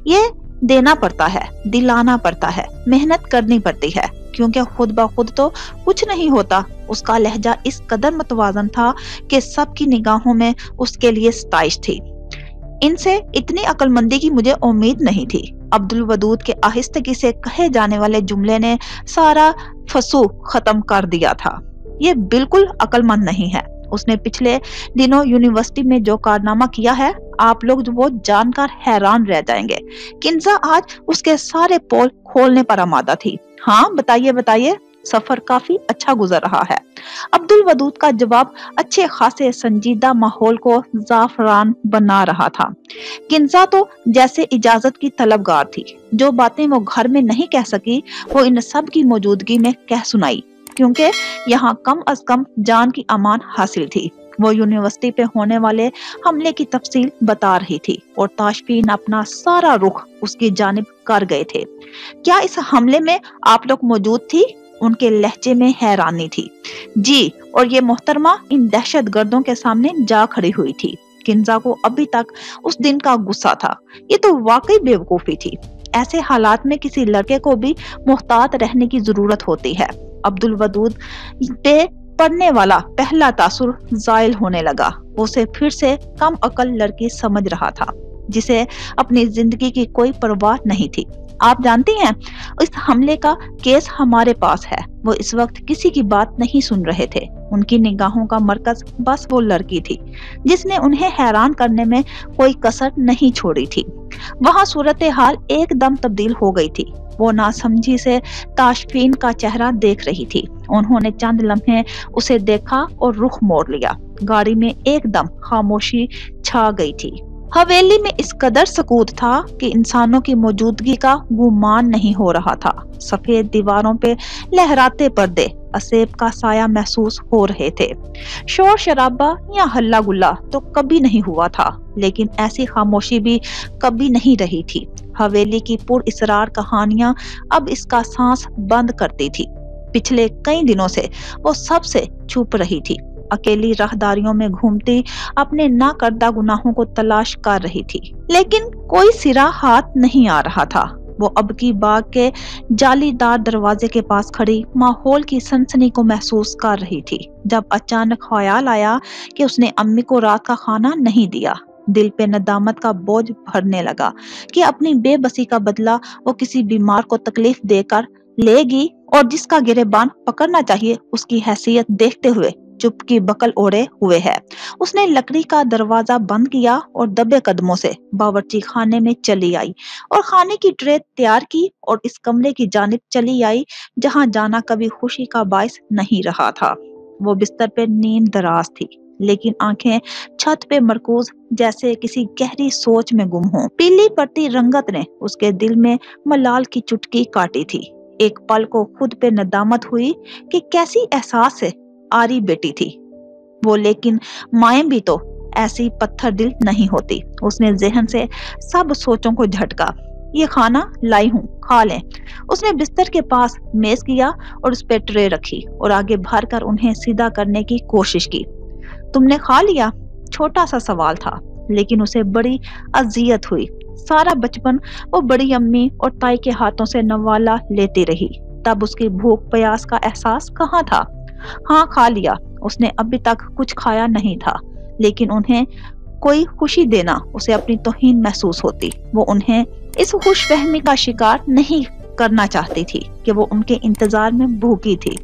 ये देना पड़ता है, दिलाना पड़ता है, मेहनत करनी पड़ती है, क्योंकि खुद ब खुद तो कुछ नहीं होता। उसका लहजा इस कदर मुतवाजन था कि सबकी निगाहों में उसके लिए सताइश थी। इनसे इतनी अक्लमंदी की मुझे उम्मीद नहीं थी। अब्दुल वदूद के आहिस्तगी से कहे जाने वाले जुमले ने सारा फसू खत्म कर दिया था। ये बिल्कुल अक्लमंद नहीं है। उसने पिछले दिनों यूनिवर्सिटी में जो कारनामा किया है, आप लोग वो जानकर हैरान रह जाएंगे। किंजा आज उसके सारे पोल खोलने पर आमादा थी। हाँ बताइए बताइए, सफर काफी अच्छा गुजर रहा है। अब्दुल वदूद का जवाब अच्छे खासे संजीदा माहौल को जाफरान बना रहा था। किंजा तो जैसे इजाजत की तलबगार थी। जो बातें वो घर में नहीं कह सकी वो इन सब की मौजूदगी में कह सुनाई, क्योंकि यहाँ कम अज कम जान की अमान हासिल थी। वो यूनिवर्सिटी पे होने वाले हमले की तफसील बता रही थी, और ताशफीन अपना सारा रुख उसकी जानिब कर गए थे। क्या इस हमले में आप लोग मौजूद थी? उनके लहजे में हैरानी थी। जी, और ये मोहतरमा इन दहशत गर्दों के सामने जा खड़ी हुई थी। किंजा को अभी तक उस दिन का गुस्सा था। ये तो वाकई बेवकूफी थी। ऐसे हालात में किसी लड़के को भी मुहतात रहने की जरूरत होती है। अब्दुल वदूद पे पढ़ने वाला पहला तासुर जायल होने लगा। उसे फिर से कम अकल लड़की समझ रहा था, जिसे अपनी जिंदगी की कोई परवाह नहीं थी। आप जानती हैं, इस हमले का केस हमारे पास है। वो इस वक्त किसी की बात नहीं सुन रहे थे। उनकी निगाहों का मरकज बस वो लड़की थी, जिसने उन्हें हैरान करने में कोई कसर नहीं छोड़ी थी। वहाँ सूरत हाल एकदम तब्दील हो गई थी। वो नासमझी से ताशफीन का चेहरा देख रही थी। उन्होंने चंद लम्हे उसे देखा और रुख मोड़ लिया। गाड़ी में एकदम खामोशी छा गई थी। हवेली में इस कदर सकूत था कि इंसानों की मौजूदगी का गुमान नहीं हो रहा था। सफेद दीवारों पे लहराते पर्दे असेब का साया महसूस हो रहे थे। शोर शराबा या हल्ला गुल्ला तो कभी नहीं हुआ था, लेकिन ऐसी खामोशी भी कभी नहीं रही थी। हवेली की पुर इसरार कहानियां अब इसका सांस बंद करती थी। पिछले कई दिनों से वो सबसे छुप रही थी। अकेली राहदारियों में घूमती अपने ना करदा गुनाहों को तलाश कर रही थी, लेकिन कोई सिरा हाथ नहीं आ रहा था। वो अब की बाग के जालीदार दरवाजे के पास खड़ी माहौल की सनसनी को महसूस कर रही थी, जब अचानक ख्याल आया कि उसने अम्मी को रात का खाना नहीं दिया। दिल पे नदामत का बोझ भरने लगा कि अपनी बेबसी का बदला वो किसी बीमार को तकलीफ देकर लेगी, और जिसका गिरेबान पकड़ना चाहिए उसकी हैसियत देखते हुए चुप की बकल ओढ़े हुए है। उसने लकड़ी का दरवाजा बंद किया और दबे कदमों से बावर्ची खाने में चली आई और खाने की ट्रे तैयार की और इस कमरे की जानिब चली आई जहां जाना कभी खुशी का बायस नहीं रहा था। वो बिस्तर पे नींद दराज थी, लेकिन आंखें छत पे मरकूज, जैसे किसी गहरी सोच में गुम हो। पीली पड़ती रंगत ने उसके दिल में मलाल की चुटकी काटी थी। एक पल को खुद पे नदामत हुई कि कैसी एहसास से आरी बेटी थी वो, लेकिन माएं भी तो ऐसी पत्थर दिल नहीं होती। उसने जहन से सब सोचों को झटका। ये खाना लाई हूँ, खा लें। उसने बिस्तर के पास मेज किया और उस पे ट्रे रखी और आगे भर कर उन्हें सीधा करने की कोशिश की। तुमने खा लिया? छोटा सा सवाल था, लेकिन उसे बड़ी अजियत हुई। सारा बचपन वो बड़ी अम्मी और ताई के हाथों से नवाला लेती रही, तब उसकी भूख प्यास का एहसास कहाँ था? हाँ, खा लिया। उसने अभी तक कुछ खाया नहीं था, लेकिन उन्हें कोई खुशी देना उसे अपनी तौहीन महसूस होती। वो उन्हें इस खुशफहमी का शिकार नहीं करना चाहती थी कि वो उनके इंतजार में भूखी थी।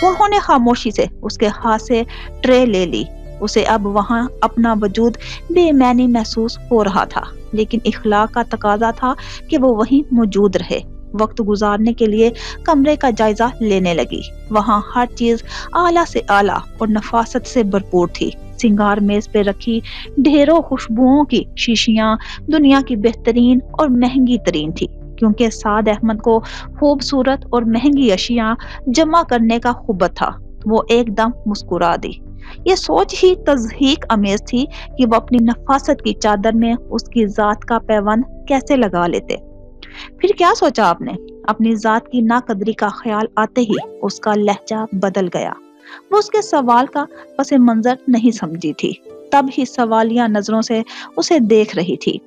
उन्होंने खामोशी से उसके हाथ से ट्रे ले ली। उसे अब वहां अपना वजूद बेमैनी महसूस हो रहा था, लेकिन इखलाक का तकाजा था कि वो वहीं मौजूद रहे। वक्त गुजारने के लिए कमरे का जायजा लेने लगी। वहां हर चीज आला से आला और नफासत से भरपूर थी। सिंगार मेज पे रखी ढेरों खुशबुओं की शीशियां दुनिया की बेहतरीन और महंगी तरीन थी, क्योंकि साद अहमद को खूबसूरत और महंगी अशिया जमा करने का खुबत था। वो एकदम मुस्कुरा दी। ये सोच ही तज़हीक अमेज थी कि वो अपनी नफासत की चादर में उसकी जात का पैबंद कैसे लगा लेते। फिर क्या सोचा आपने? अपनी जात की नाकदरी का ख्याल आते ही उसका लहजा बदल गया। वो उसके सवाल का पस मंजर नहीं समझी थी, तब ही सवालिया नजरों से उसे देख रही थी।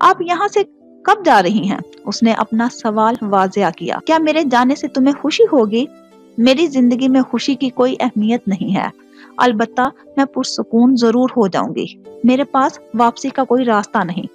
आप यहाँ से कब जा रही हैं? उसने अपना सवाल वाज़ेह किया। क्या मेरे जाने से तुम्हें खुशी होगी? मेरी जिंदगी में खुशी की कोई अहमियत नहीं है, अलबत्ता मैं पुरसुकून जरूर हो जाऊंगी। मेरे पास वापसी का कोई रास्ता नहीं।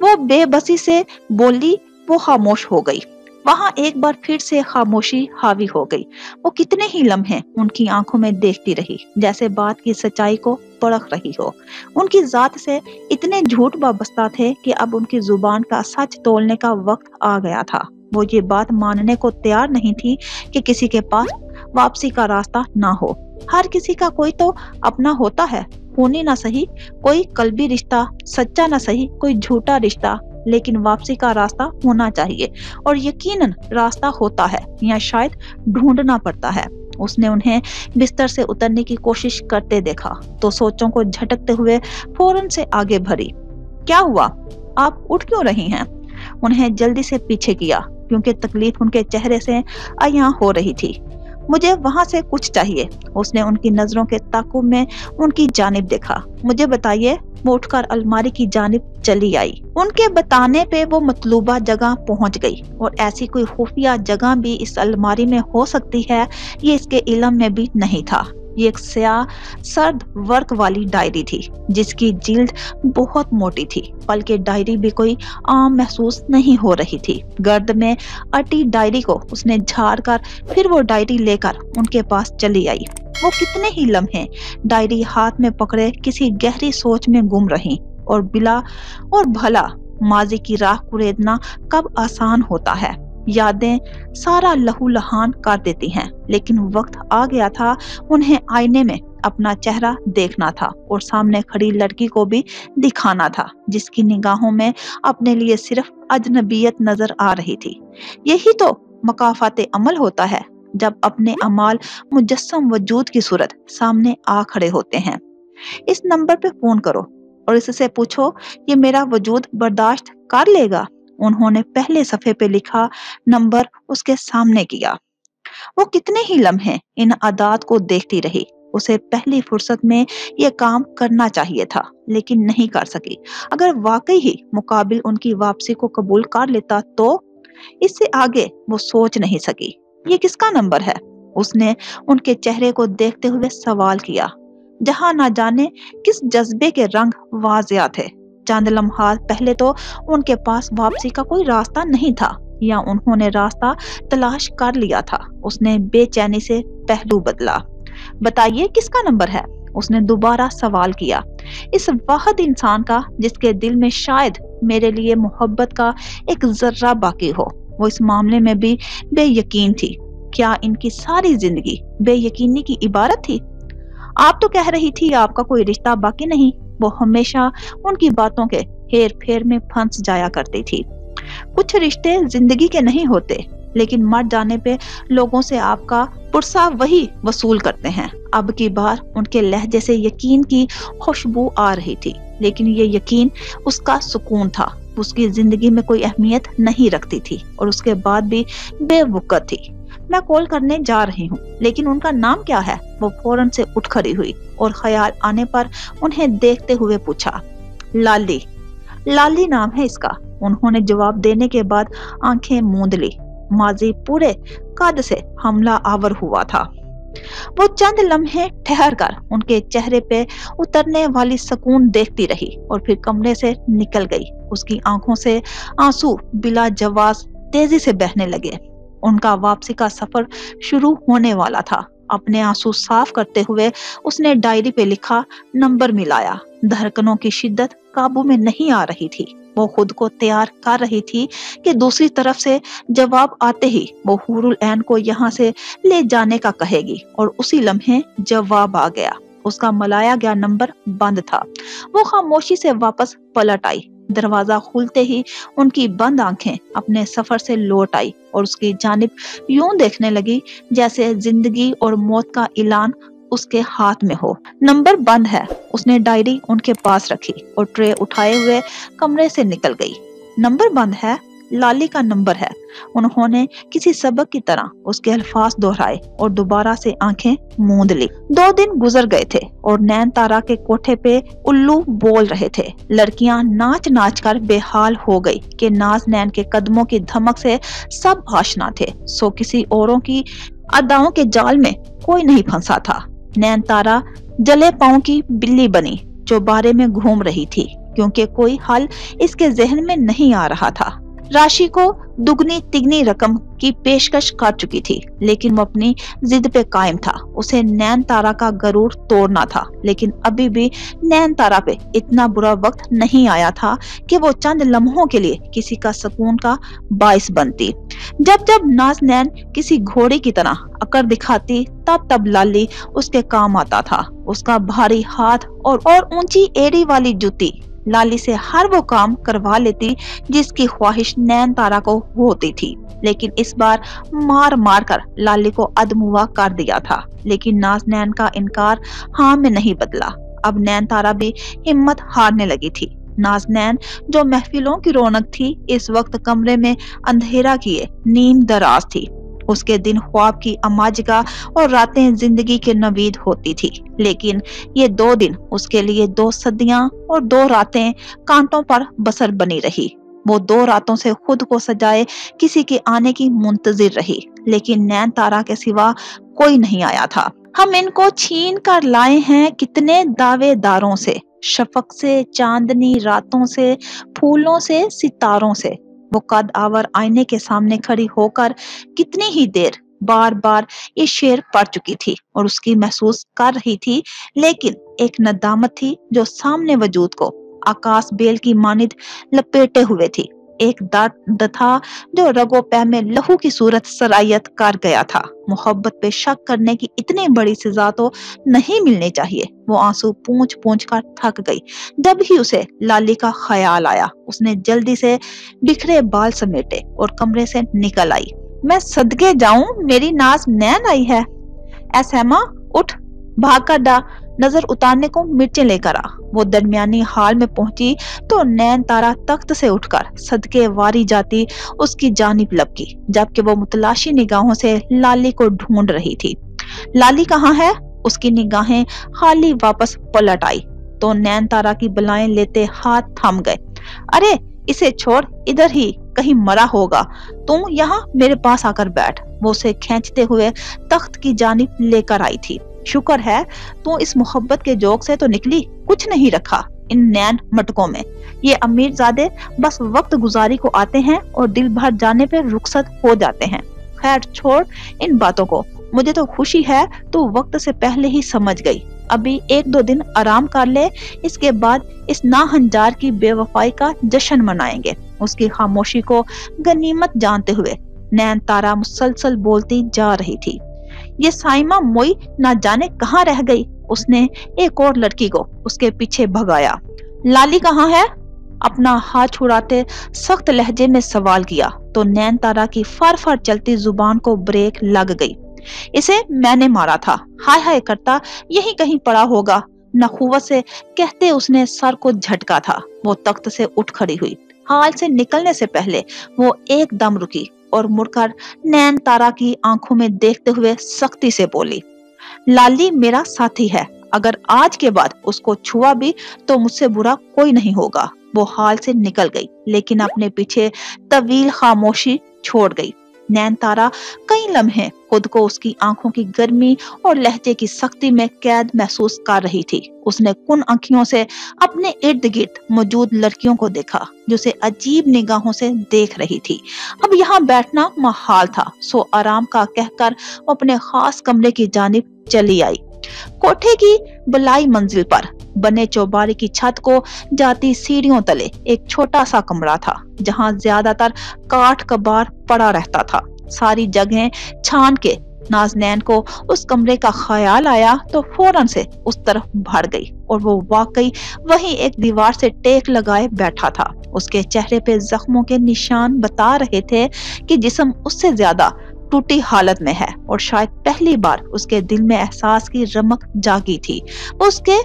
वो बेबसी से बोली। वो खामोश हो गई। वहां एक बार फिर से खामोशी हावी हो गई। वो कितने ही लम्हे उनकी आंखों में देखती रही, जैसे बात की सच्चाई को परख रही हो। उनकी जात से इतने झूठ वाबस्ता थे कि अब उनकी जुबान का सच तोलने का वक्त आ गया था। वो ये बात मानने को तैयार नहीं थी कि किसी के पास वापसी का रास्ता ना हो। हर किसी का कोई तो अपना होता है, खूनी ना सही कोई कल्बी रिश्ता, सच्चा ना सही कोई झूठा रिश्ता, लेकिन वापसी का रास्ता होना चाहिए, और यकीनन रास्ता होता है या शायद ढूंढना पड़ता है। उसने उन्हें बिस्तर से उतरने की कोशिश करते देखा तो सोचों को झटकते हुए फौरन से आगे भरी। क्या हुआ? आप उठ क्यों रही हैं? उन्हें जल्दी से पीछे किया, क्योंकि तकलीफ उनके चेहरे से अयां हो रही थी। मुझे वहां से कुछ चाहिए। उसने उनकी नजरों के ताकुब में उनकी जानिब देखा। मुझे बताइए। वो उठकर अलमारी की जानिब चली आई। उनके बताने पे वो मतलूबा जगह पहुंच गई, और ऐसी कोई खुफिया जगह भी इस अलमारी में हो सकती है ये इसके इल्म में भी नहीं था। ये एक स्याह सर्द वर्क वाली डायरी थी, जिसकी जिल्द बहुत मोटी थी, बल्कि डायरी भी कोई आम महसूस नहीं हो रही थी। गर्द में अटी डायरी को उसने झाड़ कर फिर वो डायरी लेकर उनके पास चली आई। वो कितने ही लम्हे डायरी हाथ में पकड़े किसी गहरी सोच में गुम रही, और बिला और भला माजी की राह कुरेदना कब आसान होता है। यादें सारा लहू लहान कर देती हैं, लेकिन वक्त आ गया था उन्हें आईने में अपना चेहरा देखना था, और सामने खड़ी लड़की को भी दिखाना था, जिसकी निगाहों में अपने लिए सिर्फ अजनबियत नजर आ रही थी। यही तो मकाफाते अमल होता है, जब अपने अमाल मुजस्सम वजूद की सूरत सामने आ खड़े होते हैं। इस नंबर पे फोन करो और इससे पूछो ये मेरा वजूद बर्दाश्त कर लेगा। उन्होंने पहले सफे पे लिखा नंबर उसके सामने किया। वो कितने ही लम्हे इन आदात को देखती रही। उसे पहली फुर्सत में ये काम करना चाहिए था, लेकिन नहीं कर सकी। अगर वाकई ही मुकाबिल उनकी वापसी को कबूल कर लेता तो इससे आगे वो सोच नहीं सकी। ये किसका नंबर है? उसने उनके चेहरे को देखते हुए सवाल किया, जहां ना जाने किस जज्बे के रंग वाजिया थे। चंद लम्हात पहले तो उनके पास वापसी का कोई रास्ता नहीं था, या उन्होंने रास्ता तलाश कर लिया था। उसने बेचैनी से पहलू बदला। बताइए किसका नंबर है? उसने दोबारा सवाल किया, इस वाहिद इंसान का जिसके दिल में शायद मेरे लिए मोहब्बत का एक जर्रा बाकी हो। वो इस मामले में भी बेयकीन थी। क्या इनकी सारी जिंदगी बेयकीनी की इबारत थी? आप तो कह रही थी आपका कोई रिश्ता बाकी नहीं। वो हमेशा उनकी बातों के हेर फेर में फंस जाया करती थी। कुछ रिश्ते जिंदगी के नहीं होते, लेकिन मर जाने पे लोगों से आपका पुरसा वही वसूल करते हैं। अब की बार उनके लहजे से यकीन की खुशबू आ रही थी, लेकिन ये यकीन उसका सुकून था। उसकी जिंदगी में कोई अहमियत नहीं रखती थी और उसके बाद भी बेवकूफ थी। मैं कॉल करने जा रही हूँ, लेकिन उनका नाम क्या है? वो फौरन से उठ खड़ी हुई और ख्याल आने पर उन्हें देखते हुए पूछा। लाली। लाली नाम है इसका। उन्होंने जवाब देने के बाद आंखें मूंद ली। माजी पूरे कद से हमला आवर हुआ था। वो चंद लम्हे ठहर कर उनके चेहरे पे उतरने वाली सुकून देखती रही और फिर कमरे से निकल गई। उसकी आंखों से आंसू बिला जवाब तेजी से बहने लगे। उनका वापसी का सफर शुरू होने वाला था। अपने आंसू साफ करते हुए उसने डायरी पे लिखा, नंबर मिलाया। धड़कनों की शिद्दत काबू में नहीं आ रही थी। वो खुद को तैयार कर रही थी कि दूसरी तरफ से जवाब आते ही वो हुरुल ऐन को यहाँ से ले जाने का कहेगी, और उसी लम्हे जवाब आ गया। उसका मलाया गया नंबर बंद था। वो खामोशी से वापस पलट आई। दरवाजा खुलते ही उनकी बंद आंखें अपने सफर से लौट आई और उसकी जानिब यूं देखने लगी जैसे जिंदगी और मौत का ऐलान उसके हाथ में हो। नंबर बंद है। उसने डायरी उनके पास रखी और ट्रे उठाए हुए कमरे से निकल गई। नंबर बंद है, लाली का नंबर है। उन्होंने किसी सबक की तरह उसके अल्फाज दोहराए और दोबारा से आंखें मूंद ली। 2 दिन गुजर गए थे और नैन तारा के कोठे पे उल्लू बोल रहे थे। लड़कियां नाच नाच कर बेहाल हो गई कि नाज नैन के कदमों की धमक से सब आशना थे। सो किसी औरों की अदाओं के जाल में कोई नहीं फंसा था। नैन तारा जले पांव की बिल्ली बनी जो बारे में घूम रही थी, क्योंकि कोई हल इसके जहन में नहीं आ रहा था। राशि को दुगनी तिगनी रकम की पेशकश कर चुकी थी, लेकिन वो अपनी जिद पे कायम था। उसे नैन तारा का गरूर तोड़ना था, लेकिन अभी भी नैन तारा पे इतना बुरा वक्त नहीं आया था कि वो चंद लम्हों के लिए किसी का सुकून का बाइस बनती। जब जब नाज नैन किसी घोड़े की तरह अकड़ दिखाती, तब तब लाली उसके काम आता था। उसका भारी हाथ और ऊंची एड़ी वाली जूती लाली से हर वो काम करवा लेती जिसकी ख्वाहिश नैन तारा को होती थी। लेकिन इस बार मार मार कर लाली को अदमुआ कर दिया था। लेकिन नाज नैन का इनकार हाँ में नहीं बदला। अब नैन तारा भी हिम्मत हारने लगी थी। नाज नैन जो महफिलों की रौनक थी, इस वक्त कमरे में अंधेरा किए नींद दराज थी। उसके दिन ख्वाब की अमाजिका और रातें जिंदगी के नवीद होती थी। लेकिन ये 2 दिन उसके लिए 2 सदियां और 2 रातें कांटों पर बसर बनी रही। वो 2 रातों से खुद को सजाए किसी के आने की मुंतजिर रही, लेकिन नैन तारा के सिवा कोई नहीं आया था। हम इनको छीन कर लाए हैं कितने दावेदारों से, शफक से, चांदनी रातों से, फूलों से, सितारों से। वो कद आवर आईने के सामने खड़ी होकर कितनी ही देर बार बार ये शेर पढ़ चुकी थी और उसकी महसूस कर रही थी, लेकिन एक नदामत थी जो सामने वजूद को आकाश बेल की मानिद लपेटे हुए थी। एक दर्द था जो रगो पै में लहू की सूरत सरायत कर गया था। मोहब्बत पे शक करने की इतनी बड़ी सजा तो नहीं मिलनी चाहिए। वो आंसू पूंछ पूंछ कर थक गई। जब ही उसे लाली का ख्याल आया, उसने जल्दी से बिखरे बाल समेटे और कमरे से निकल आई। मैं सदके जाऊं, मेरी नाज नैन आई है। ऐसमा उठ, भाग कर डा नजर उतारने को मिर्चें लेकर आ। वो दरमियानी हाल में पहुंची तो नैन तारा तख्त से उठकर सदके वारी जाती उसकी जानिब लपकी, जबकि वो मुतलाशी निगाहों से लाली को ढूंढ रही थी। लाली कहाँ है? उसकी निगाहें खाली वापस पलट आई तो नैन तारा की बलाएं लेते हाथ थम गए। अरे इसे छोड़, इधर ही कहीं मरा होगा। तुम यहाँ मेरे पास आकर बैठ। वो उसे खींचते हुए तख्त की जानिब लेकर आई थी। शुक्र है तू इस मोहब्बत के जोक से तो निकली, कुछ नहीं रखा। इन नैन मटकों में। ये अमीरजादे बस वक्त गुजारी को आते हैं और दिल भर जाने पे रुखसत हो जाते हैं। खैर छोड़ इन बातों को, मुझे तो खुशी है तू वक्त से पहले ही समझ गई। अभी 1-2 दिन आराम कर ले, इसके बाद इस नाहंजार की बेवफाई का जश्न मनाएंगे। उसकी खामोशी को गनीमत जानते हुए नैन तारा मुसलसल बोलती जा रही थी। ये साइमा मोई ना जाने कहाँ रह गई। उसने एक और लड़की को उसके पीछे भगाया। लाली कहाँ है? अपना हाथ छुड़ाते सख्त लहजे में सवाल किया तो नैन तारा की फर फर चलती जुबान को ब्रेक लग गई। इसे मैंने मारा था, हाय हाय करता यहीं कहीं पड़ा होगा, नखुवत से कहते उसने सर को झटका था। वो तख्त से उठ खड़ी हुई। हाल से निकलने से पहले वो एकदम रुकी और मुड़कर नैन तारा की आंखों में देखते हुए सख्ती से बोली, लाली मेरा साथी है, अगर आज के बाद उसको छुआ भी तो मुझसे बुरा कोई नहीं होगा। वो हाल से निकल गई, लेकिन अपने पीछे तवील खामोशी छोड़ गई। नैन तारा कई लम्हे खुद को उसकी आंखों की गर्मी और लहजे की सख्ती में कैद महसूस कर रही थी। उसने कुन आंखियों से अपने इर्द गिर्द मौजूद लड़कियों को देखा जो उसे अजीब निगाहों से देख रही थी। अब यहाँ बैठना महाल था, सो आराम का कहकर वो अपने खास कमरे की जानिब चली आई। कोठे की बलाई मंजिल पर बने चौबारे की छत को जाती सीढ़ियों तले एक छोटा सा कमरा था, जहां ज्यादातर काठ कबार पड़ा रहता था। सारी जगह छान के नाज़नैन को उस कमरे का ख्याल आया तो फौरन से उस तरफ भाग गई और वो वाकई वहीं एक दीवार से टेक लगाए बैठा था। उसके चेहरे पे जख्मों के निशान बता रहे थे कि जिस्म उससे ज्यादा टूटी हालत में है और शायद पहली बार उसके दिल में एहसास की रमक जागी थी। उसके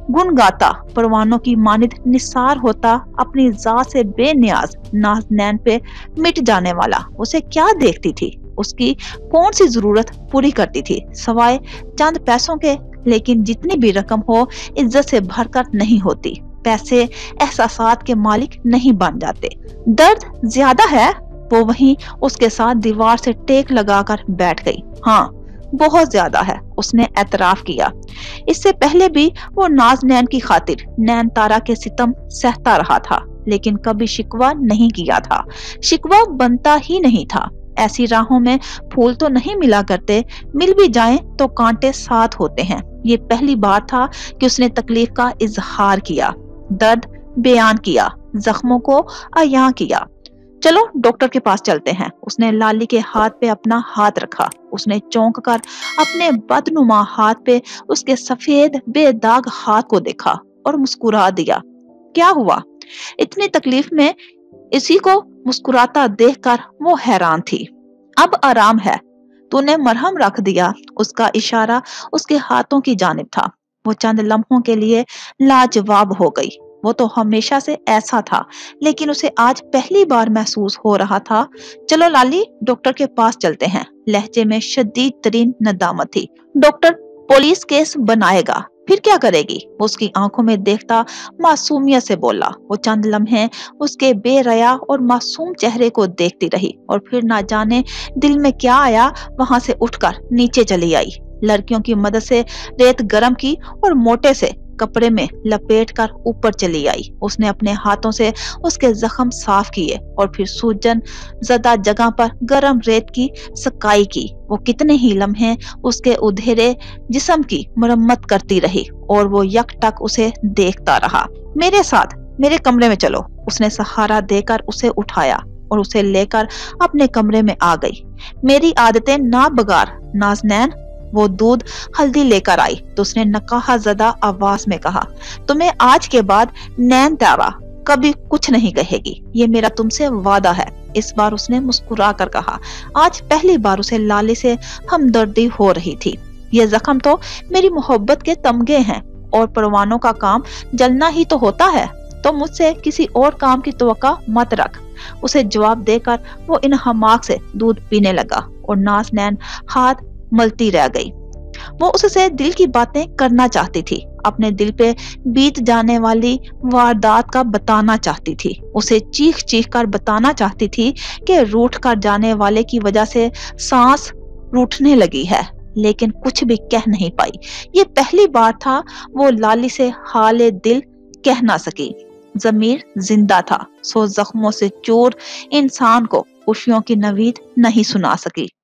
गुनगाता परवानों की मानिद निसार होता, अपनी जात से बेनियाज नाज़नैन पे मिट जाने वाला। उसे क्या देखती थी? उसकी कौन सी जरूरत पूरी करती थी सवाए चंद पैसों के? लेकिन जितनी भी रकम हो इज्जत से भरकर नहीं होती। पैसे एहसासात के मालिक नहीं बन जाते। दर्द ज्यादा है? वो वहीं उसके साथ दीवार से टेक लगाकर बैठ गई। हाँ, बहुत ज्यादा है, उसने एतराफ किया। इससे पहले भी वो नाज़नैन की खातिर नैन तारा के सितम सहता रहा था, लेकिन कभी शिकवा नहीं किया था। शिकवा बनता ही नहीं था। ऐसी राहों में फूल तो नहीं मिला करते, मिल भी जाएं तो कांटे साथ होते हैं। ये पहली बार था कि उसने तकलीफ का इजहार किया, दर्द बयान किया, जख्मों को अयां किया। चलो डॉक्टर के पास चलते हैं। उसने लाली के हाथ पे अपना हाथ रखा। उसने चौंक कर अपने बदनुमा हाथ पे उसके सफेद बेदाग हाथ को देखा और मुस्कुरा दिया। क्या हुआ? इतनी तकलीफ में इसी को मुस्कुराता देखकर वो हैरान थी। अब आराम है, तूने मरहम रख दिया। उसका इशारा उसके हाथों की जानिब था। वो चंद लम्हों के लिए लाजवाब हो गई। वो तो हमेशा से ऐसा था, लेकिन उसे आज पहली बार महसूस हो रहा था। चलो लाली, डॉक्टर के पास चलते हैं। लहजे में शदीद तरीन नदामत थी। डॉक्टर पुलिस केस बनाएगा, फिर क्या करेगी? उसकी आंखों में देखता मासूमियत से बोला। वो चंद लम्हे उसके बेरया और मासूम चेहरे को देखती रही और फिर ना जाने दिल में क्या आया, वहां से उठकर नीचे चली आई। लड़कियों की मदद से रेत गरम की और मोटे से कपड़े में लपेट कर ऊपर चली आई। उसने अपने हाथों से उसके जख्म साफ किए और फिर सूजन ज़दा जगह पर गरम रेत की सकाई की। वो कितने ही लम्हे उसके उधेरे जिस्म की मरम्मत करती रही और वो यकटक उसे देखता रहा। मेरे साथ मेरे कमरे में चलो। उसने सहारा देकर उसे उठाया और उसे लेकर अपने कमरे में आ गई। मेरी आदतें ना बगाड़ नाज़नैन। वो दूध हल्दी लेकर आई तो उसने नकाहा ज़दा आवाज में कहा, तुम्हें आज के बाद नैन तारा कभी कुछ नहीं कहेगी, ये मेरा तुमसे वादा है। इस बार उसने मुस्कुरा कर कहा। आज पहली बार उसे लाली से हमदर्दी हो रही थी। ये जख्म तो मेरी मोहब्बत के तमगे हैं और परवानों का काम जलना ही तो होता है, तो मुझसे किसी और काम की तवक्का मत रख। उसे जवाब देकर वो इन हमाक से दूध पीने लगा और नाज़नैन हाथ मलती रह गई। वो उससे दिल की बातें करना चाहती थी, अपने दिल पे बीत जाने वाली वारदात का बताना चाहती थी। उसे चीख चीख कर बताना चाहती थी कि रूठ कर जाने वाले की वजह से सांस रूठने लगी है, लेकिन कुछ भी कह नहीं पाई। ये पहली बार था वो लाली से हाले दिल کہہ نہ سکی۔ ضمیر زندہ تھا، سو زخموں سے چور انسان کو خوشیوں کی نوید نہیں سنا سکی۔